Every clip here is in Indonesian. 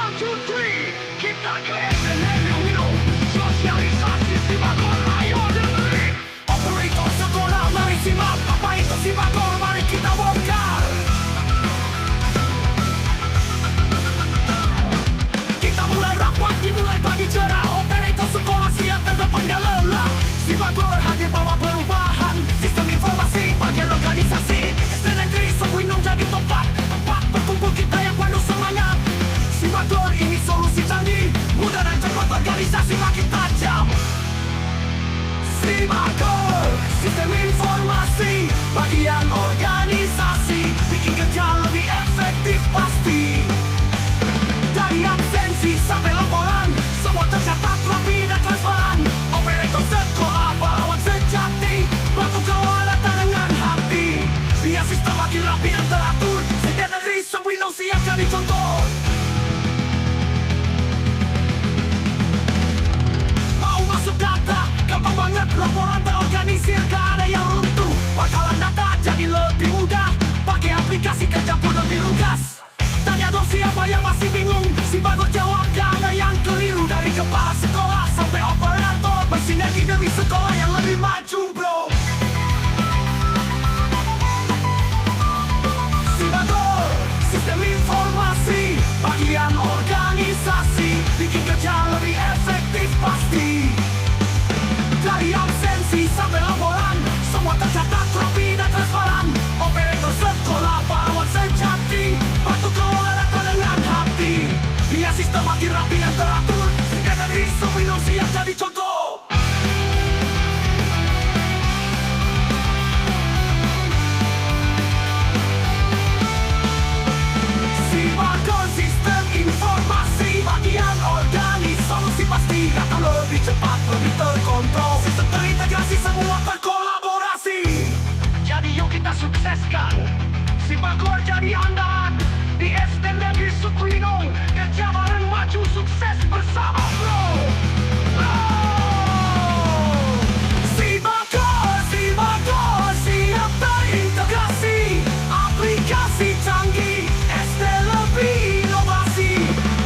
One, two, three. Kita ke SNM yang minum. Sosialisasi Simbagor, ayo dengerin. Operator sekolah, mari simak. Apa itu Simbagor, mari kita bongkar. Kita mulai rapat, dimulai pagi cerah. Operator sekolah siap terdepan dan lelah. Simbagor hadir bawa perubahan. Sistem informasi bagi organisasi. SNM Windows jadi tempat berkumpul kita yang penuh semangat. Simbagor ini solusi canggih, mudah dan cepat, organisasi makin tajam. Simbagor, sistem informasi, bagian organisasi, bikin kerja lebih efektif pasti. Dari absensi sampai laporan, semua tercatat rapi dan transparan. Operator sekolah, pahlawan sejati, bantu kawal data dengan hati. Biar sistem makin rapi dan teratur, setiap negeri Windows siap jadi contoh. Mau masuk data, gampang banget, laporan terorganisir, gak ada yang runtuh. Bakalan data jadi lebih mudah, pakai aplikasi kerja pun lebih lugas. Tanya dong siapa yang masih bingung, Simbagor jawab gak ada yang keliru. Dari kepala sekolah sampai operator, bersinergi demi sekolah yang lebih maju bro. Simbagor, sistem informasi, bagian organisasi, bikin kerja lebih efektif pasti. Dari absensi sampai laporan, semua tercatat rapi dan transparan. Operator sekolah, pahlawan sejati, bantu kelola data dengan hati. Biar sistem makin rapi dan teratur, sehingga dari Windows siap jadi contoh. Simbagor, sistem informasi, bagian organisasi, solusi pasti akan lebih cepat, lebih terkontrol. Sistem terintegrasi, semua berkolaborasi. Jadi yuk kita sukseskan Simbagor jadi andalan di SD Negeri Sukurinong. Kerja bareng, maju, sukses bersama bro. Simbagor siap terintegrasi, aplikasi canggih, SD lebih inovasi.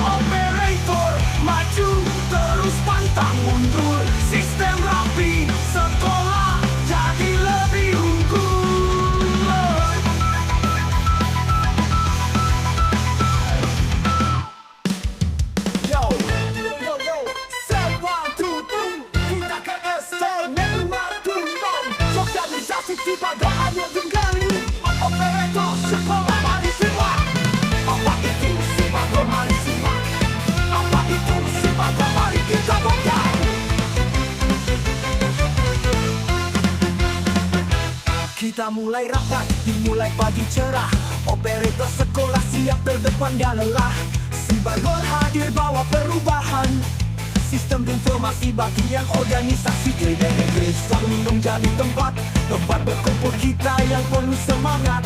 Operator maju, terus pantang mundur, sistem rapi, sekolah jadi lebih unggul. Yo, set one, two, three. Kita ke SNM Martunong. Sosialisasi Simbagor, ayo dengerin. Operator sekolah, mari simak. Apa itu Simbagor, mari simak. Apa itu Simbagor, mari kita bongkar. Kita mulai rapat, dimulai pagi cerah. Operator sekolah siap terdepan dan lelah. Simbagor hadir bawa perubahan. Sistem informasi bagian organisasi, negeri Windows jadi tempat berkumpul kita yang penuh semangat.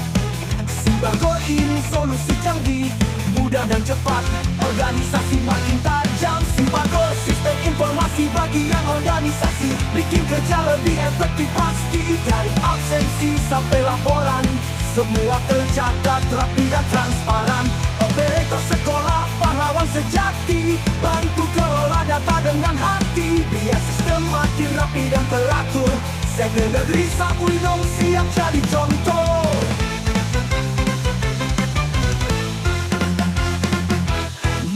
Simbagor ini solusi canggih, mudah dan cepat, organisasi makin tajam. Simbagor, sistem informasi bagian organisasi, bikin kerja lebih efektif pasti. Dari absensi sampai laporan, semua tercatat rapi dan transparan. Operator sekolah, pahlawan sejati, bantu kelola data dengan hati. Biar sistem makin rapi dan teratur, segmen negeri Windows siap jadi contoh.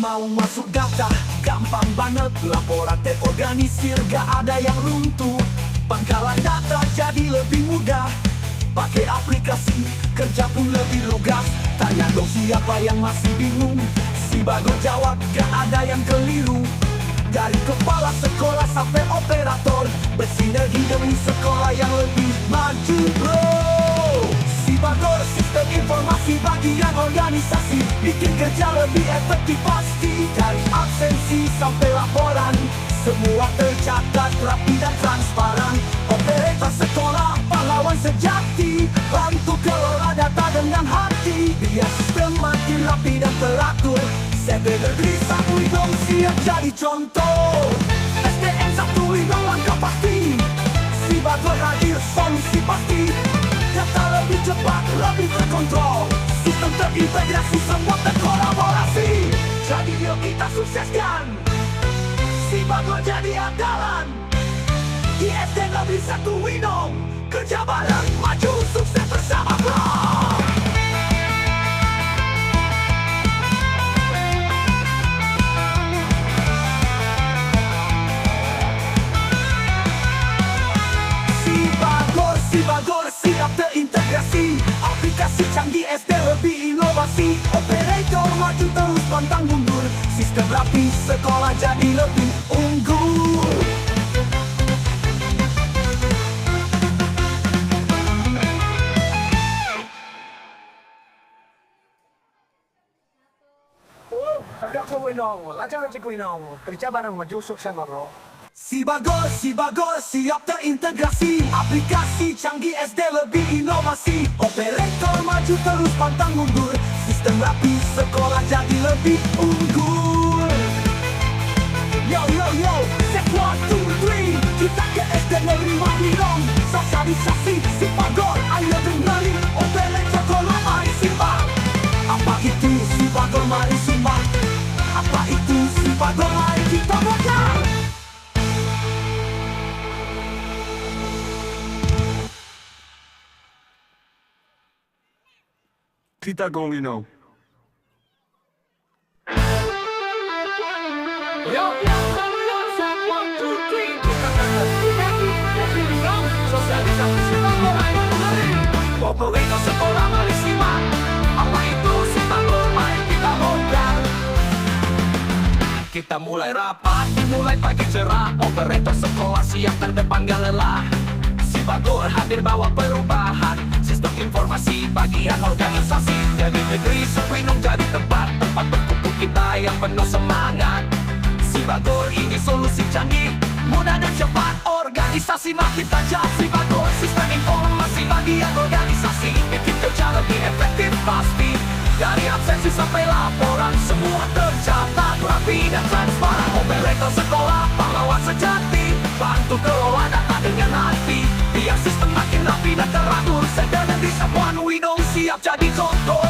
Mau masuk data, gampang banget, laporan terorganisir, gak ada yang runtuh. Pangkalan data jadi lebih mudah, pakai aplikasi, kerja pun lebih lugas. Tanya dong siapa yang masih bingung, Simbagor jawab gak ada yang keliru. Dari kepala sekolah sampai operator, bersinergi demi sekolah yang lebih maju bro. Simbagor, sistem informasi bagian organisasi, bikin kerja lebih efektif pasti. Dari absensi sampai laporan, semua tercatat rapi dan transparan. Operator sekolah, pahlawan sejati, bantu kelola data dengan hati. Biar sistem makin rapi dan teratur, segmen negeri Windows siap jadi contoh. SDN Windows langkah pasti, Simbagor hadir solusi pasti. Data lebih cepat, lebih terkontrol, sistem terintegrasi, semua berkolaborasi. Jadi yuk kita sukseskan. Si Bagor jadi andalan. ISD nggak bisa tuh winong. Kerja bareng, maju, sukses bersama bro. Si Bagor siap terintegrasi. Aplikasi canggih SD lebih inovasi. Operator maju terus pantang mundur. Sistem rapi sekolah jadi lebih unggul. Ada Winong, lancar aja Winong. Kerja bareng maju sukses bro. Si Bagor siap terintegrasi. Aplikasi canggih SD lebih inovasi. Operator maju terus pantang mundur. Sistem rapi sekolah jadi lebih unggul. Yo yo yo, set 1, 2, 3. Kita ke SD negeri Malinong. Sosialisasi si Bagor, ayo dengerin. Operator tolong mari simak. Apa itu si Bagor, mari simak. Apa itu si Bagor, mari kita belajar. Kita going now. Yo, set 1, 2, 3. Sosialisasi si Bagor, ayo dengerin. Operator sekolah mari simak. Apa itu si Bagor, mari kita bongkar. Kita mulai rapat, mulai pagi cerah. Operator sekolah siap terdepan gak lelah. Si Bagor hadir bawa perubahan. Sistem informasi bagian organisasi. Jadi negeri Sewinong jadi tempat berkumpul kita yang penuh semangat. Si Bagor ini solusi canggih, mudah dan cepat. Organisasi makin tajam. Si Bagor sistem informasi bagian organisasi. Bikin kerja lebih efektif pasti. Dari absensi sampai laporan, semua tercatat rapi dan transparan. Operator sekolah, pahlawan sejati. Bantu kelola data dengan hati. Biar sistem makin rapi dan teratur. Sender dan disapuan Winong siap jadi contoh.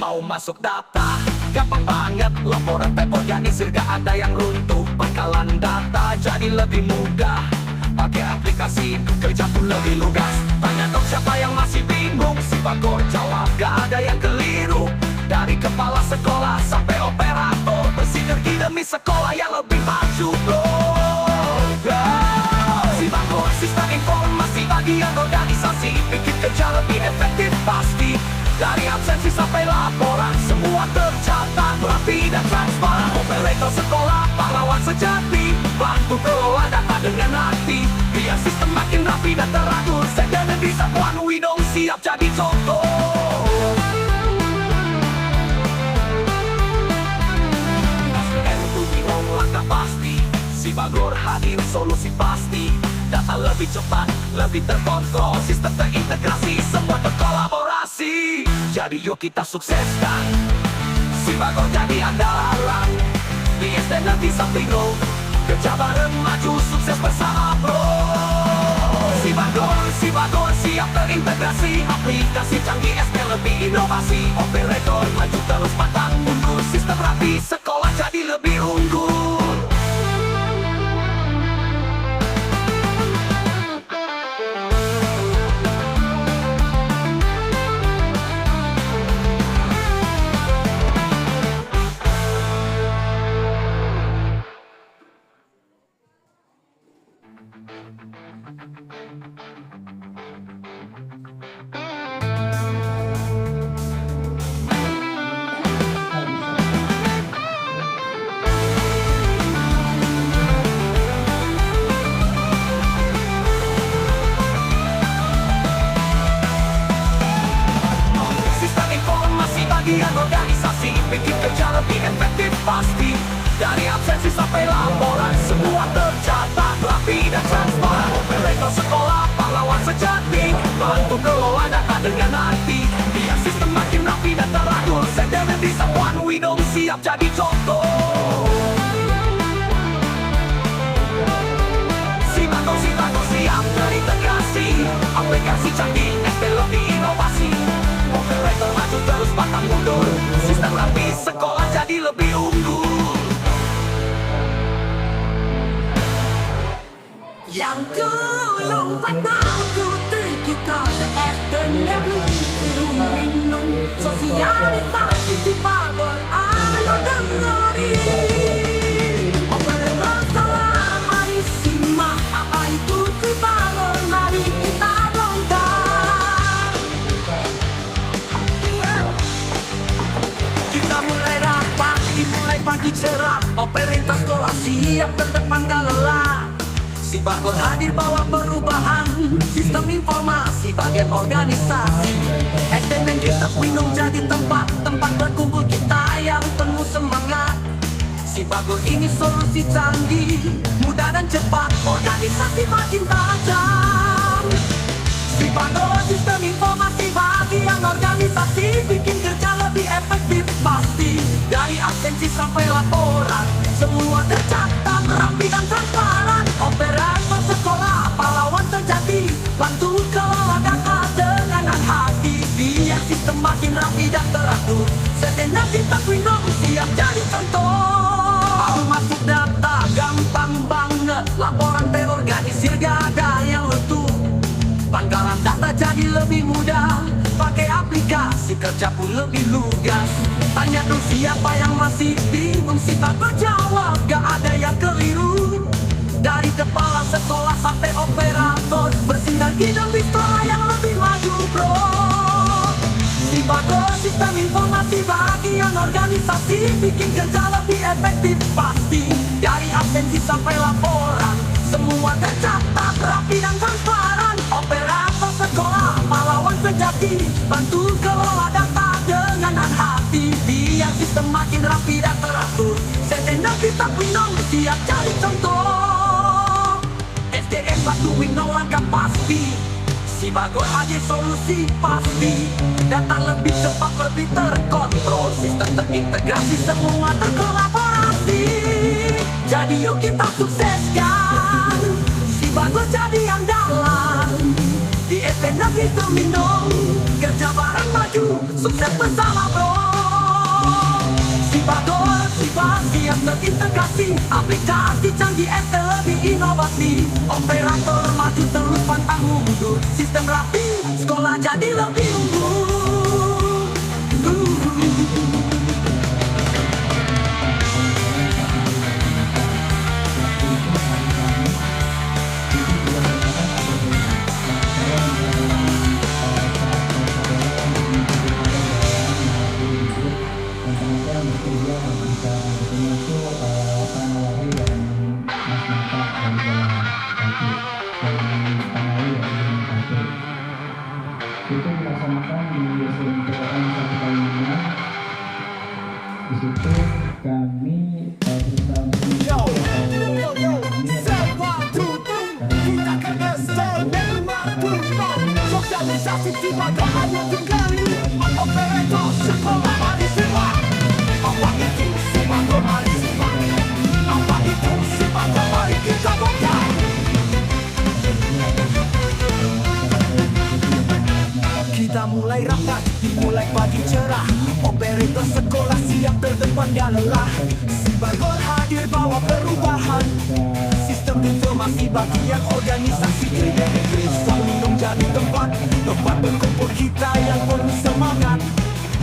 Mau masuk data, gampang banget. Laporan terorganisir gak ada yang runtuh. Pangkalan data jadi lebih mudah. Pakai aplikasi, kerja pun lebih lugas. Tanya dong siapa yang masih bingung. Si Bagor jawab, gak ada yang keliru. Dari kepala sekolah sampai operator, bersinergi demi sekolah yang lebih maju bro. Si Bagor sistem informasi bagian organisasi. Bikin kerja lebih efektif pasti. Dari absensi sampai laporan, semua tercatat rapi dan transparan. Operator sekolah, pahlawan sejati. Bantu kelola data dengan hati. Biar sistem makin rapi dan teratur. Sender dan disapuan Winong siap jadi contoh. Winong langkah pasti. Si Bagor hadir solusi pasti. Data lebih cepat, lebih terkontrol. Sistem terintegrasi, semua berkolaborasi. Jadi yuk kita sukseskan. Si Bagor jadi andalan. ISD nanti samping lo. Kerja bareng maju sukses bersama bro. Si Bagor siap terintegrasi. Aplikasi canggih SD lebih inovasi. Operator maju terus pantang mundur. Sistem rapi sekolah jadi lebih unggul. bagian organisasi, bikin kerja lebih efektif pasti. Dari absensi sampai laporan, semua tercatat rapi dan transparan. Operator sekolah, pahlawan sejati, bantu kelola data dengan hati. Biar sistem makin rapi dan teratur, sender dan disapuan Winong siap jadi contoh. Si Bagor siap Yang dulu pernah ku terkita SDM minum sosialisasi di Papua. Ayo dengerin Opera selama disimak. Apa itu kebangun, mari kita bongkar. Kita mulai rapat, dimulai pagi cerah. Operita sekolah siap berdepan gak lelah. Si Bagor hadir bawa perubahan sistem informasi bagian organisasi. SDM kita minum jadi tempat berkumpul kita yang penuh semangat. Si Bagor ini solusi canggih, mudah dan cepat, organisasi makin tajam. Si Bagor sistem informasi bagi yang organisasi, bikin kerja lebih efektif pasti. Dari absensi sampai laporan, semua tercatat, rapi dan transparan. Operator sekolah, pahlawan sejati, bantu kelola data dengan hati. Biar sistem makin rapi dan teratur, sejenak kita Windows siap jadi contoh. Baru masuk data, gampang banget, laporan terorganisir gak ada yang letup. Pangkalan data jadi lebih mudah, pakai aplikasi kerja pun lebih lugas. Tanya dong siapa yang masih bingung, sifat berjawab, gak ada yang keliru. Dari kepala sekolah sampai operator, bersinergi demi sekolah yang lebih maju bro. Si Bagor sistem informasi bagian organisasi, bikin kerja lebih efektif pasti. Dari absensi sampai laporan, semua tercatat, rapi dan transparan. Operator sekolah, pahlawan sejati, bantu kelola data dengan hati. Biar sistem makin rapi dan teratur, sejenak kita Windows siap cari contoh. SDM bantu Windows langkah pasti, si Bagor hadir solusi pasti. Data lebih cepat, lebih terkontrol, sistem terintegrasi, semua terkolaborasi. Jadi yuk kita sukseskan, si Bagor jadi andalan. Di SDM itu minum, kerja bareng maju, sukses bersama bro. Si Bagor, si Basi yang terintegrasi, aplikasi canggih ST lebih inovasi. Operator maju terus pantang mundur, sistem rapi, sekolah jadi lebih unggul. Itu dilaksanakan di SMPN 1 Kalimantan. Di situ kami berusaha Kita ke SDM sosialisasi si Bagor hanya tinggali. Operator sekolah mari simak. Apa itu si Bagor mari simak. Apa itu si Bagor mari kita bongkar. Kita mulai rapat, dimulai pagi cerah. Operator sekolah siap terdepan gak lelah. Si Bagor hadir bawa perubahan sistem informasi bagian organisasi. Kristal minum jadi tempat berkumpul kita yang penuh semangat.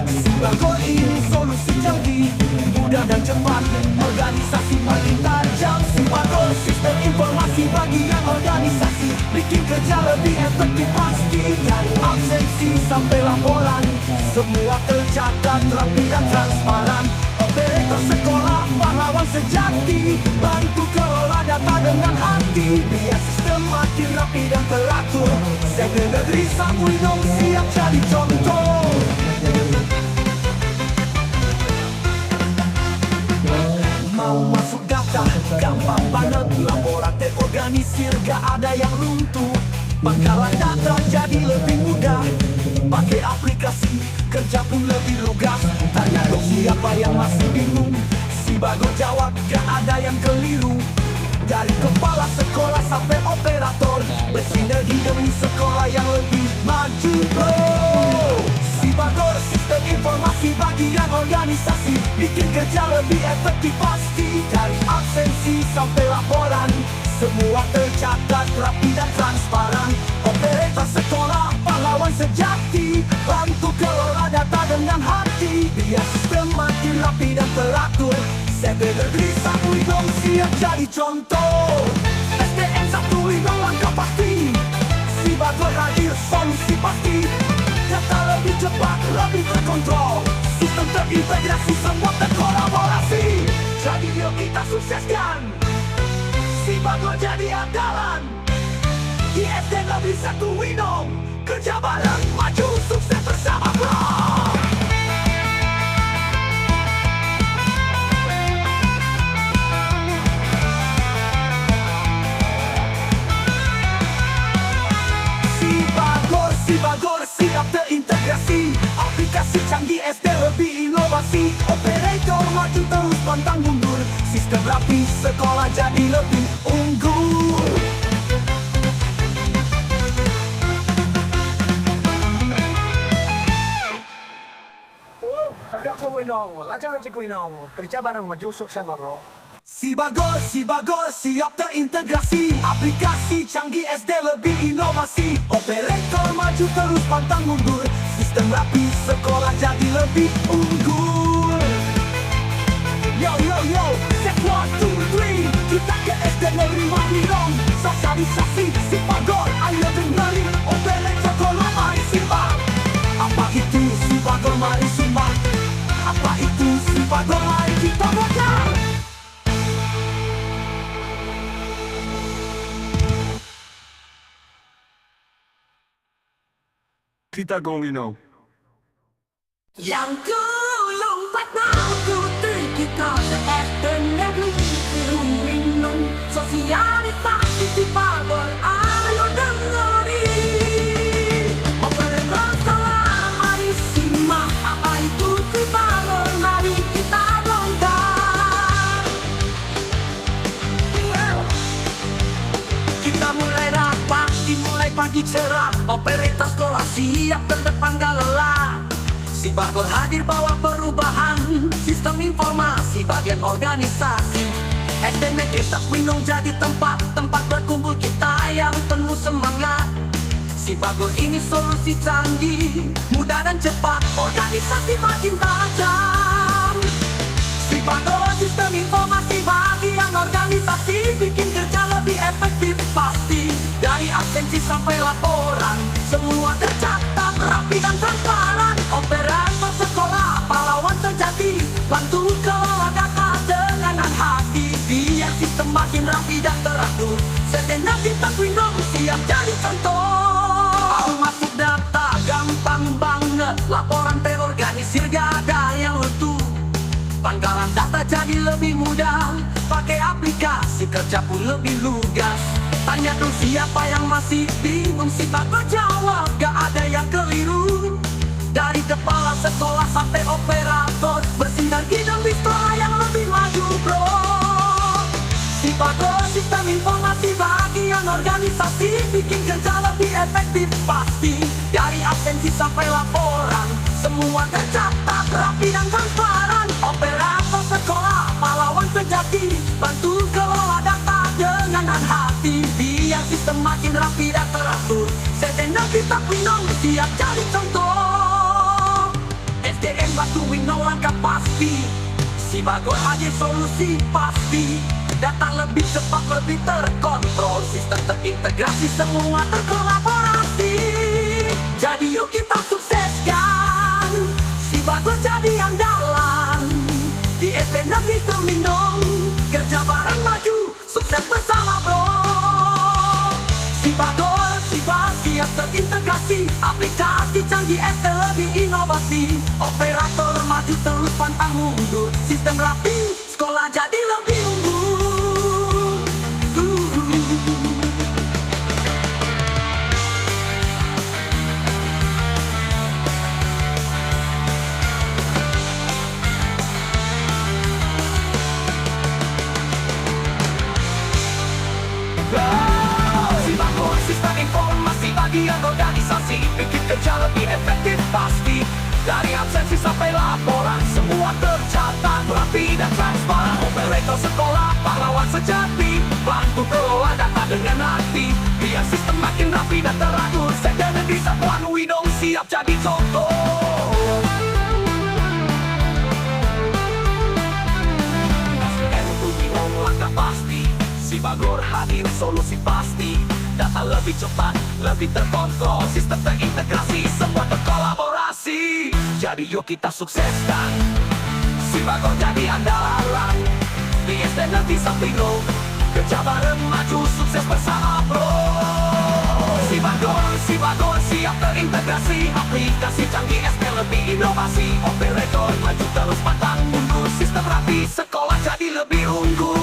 Si Bagor ini solusi canggih, mudah dan cepat, organisasi makin tajam. Si Bagor sistem informasi bagian organisasi, bikin kerja lebih efektif pasti. Dari absensi sampai laporan, semua tercatat, rapi dan transparan. Operator sekolah, pahlawan sejati, bantu kelola data dengan hati. Biar sistem makin rapi dan teratur, segala negeri sang Windows siap jadi contoh. Mau masuk data, gampang banget, laporan terorganisir, gak ada yang runtuh. Pangkalan data jadi lebih mudah, pakai aplikasi, kerja pun lebih lugas. Tanya dong siapa yang masih bingung, si Bagor jawab, gak ada yang keliru. Dari kepala sekolah sampai operator, bersinergi demi sekolah yang lebih maju bro. Si Bagor sistem informasi bagian organisasi, bikin kerja lebih efektif pasti. Dari absensi sampai laporan, semua tercatat, rapi dan transparan. Operator sekolah pahlawan sejati, bantu kelola data dengan hati. Biar sistem makin rapi dan teratur, CP Negeri 1 Winong siap jadi contoh. SDM 1 Winong langkah pasti, Sibagor hadir solusi pasti. Data lebih cepat, lebih terkontrol, sistem terintegrasi, semua berkolaborasi. Jadi yuk kita sukseskan, Sibagor jadi andalan. Di SD Negeri 1 Winong, kerja bareng, maju, sukses bersama bro. Sibagor siap terintegrasi, aplikasi canggih SD lebih inovasi. Operator maju terus pantang mundur, sistem rapi sekolah jadi lebih unggul. Ada ko Winong, lancar aja ko Winong. Kerja bareng maju sukses bro. Sibagor siap terintegrasi, aplikasi canggih SD lebih inovasi. Operator maju terus pantang mundur, sistem rapi sekolah jadi lebih unggul. Yo, set 1, 2, 3, kita ke SD Negeri 1 Winong. Sosialisasi Sibagor, ayo dengerin. Operator tolong mari simak, apa itu Sibagor mari simak, apa itu Sibagor mari kita belajar. Kita go Winong. Yang kelompat aku kita SD Negeri 1 Winong. Sosialisasi Sibagor, ayo dengerin. Operator salah mari simak, apa itu Sibagor mari kita bongkar. Kita mulai rapat, dimulai pagi cerah. Operator sekolah siap terdepan gak lelah. Sibagor hadir bawa perubahan, sistem informasi bagian organisasi. SD Negeri 1 Winong jadi tempat berkumpul kita yang penuh semangat. Sibagor ini solusi canggih, mudah dan cepat, organisasi makin tajam. Sibagor sistem informasi bagian organisasi, bikin kerja lebih efektif pasti. Dari absensi sampai laporan, semua tercatat, rapi dan transparan. Operator sekolah pahlawan sejati, bantu kelola data dengan hati. Biar sistem makin rapi dan teratur, sejenak kita Winong siap jadi contoh. Mau masuk data gampang banget, laporan terorganisir gak ada yang utuh. Pangkalan data jadi lebih mudah, pakai aplikasi kerja pun lebih lugas. Tanya dong siapa yang masih bingung, Sibagor jawab gak ada yang keliru. Dari kepala sekolah sampai operator, bersinergi demi sekolah yang lebih maju bro. Sibagor sistem informasi bagian organisasi, bikin kerja lebih efektif pasti. Dari absensi sampai laporan, semua tercatat, rapi dan transparan. Operator sekolah pahlawan sejati, bantu kelola data dengan hati. Biar sistem makin rapi dan teratur, sejenak kita Winong siap jadi contoh. SDM 1 Winong langkah pasti, Sibagor hadir solusi pasti. Data lebih cepat, lebih terkontrol, sistem terintegrasi, semua terkolaborasi. Jadi yuk kita sukseskan, Sibagor jadi andalan. Di SD Negeri 1 Winong, kerja bareng maju, sukses bersama bro. Sibagor siap terintegrasi, aplikasi canggih SD lebih inovasi. Operator maju terus pantang mundur, sistem rapi, sekolah jadi lebih unggul. Sibagor sistem informasi bagian organisasi, bikin kerja lebih efektif pasti. Dari absensi sampai laporan, semua tercatat, rapi dan transparan. Operator sekolah pahlawan sejati, bantu kelola data dengan hati. semakin rapi dan teratur. Sekda Negeri Satuan Widong siap jadi contoh. Widong langkah pasti, si Bagor hadir solusi pasti. Data lebih cepat, lebih terkontrol, sistem terintegrasi, semua berkolaborasi. Jadi yuk kita sukseskan, si Bagor jadi andalan. Di SDN bisa Widong, kerja bareng maju sukses bersama bro. Si Bagor siap terintegrasi, aplikasi canggih ST lebih inovasi. Operator maju terus pantang mundur, sistem rapi, sekolah jadi lebih unggul.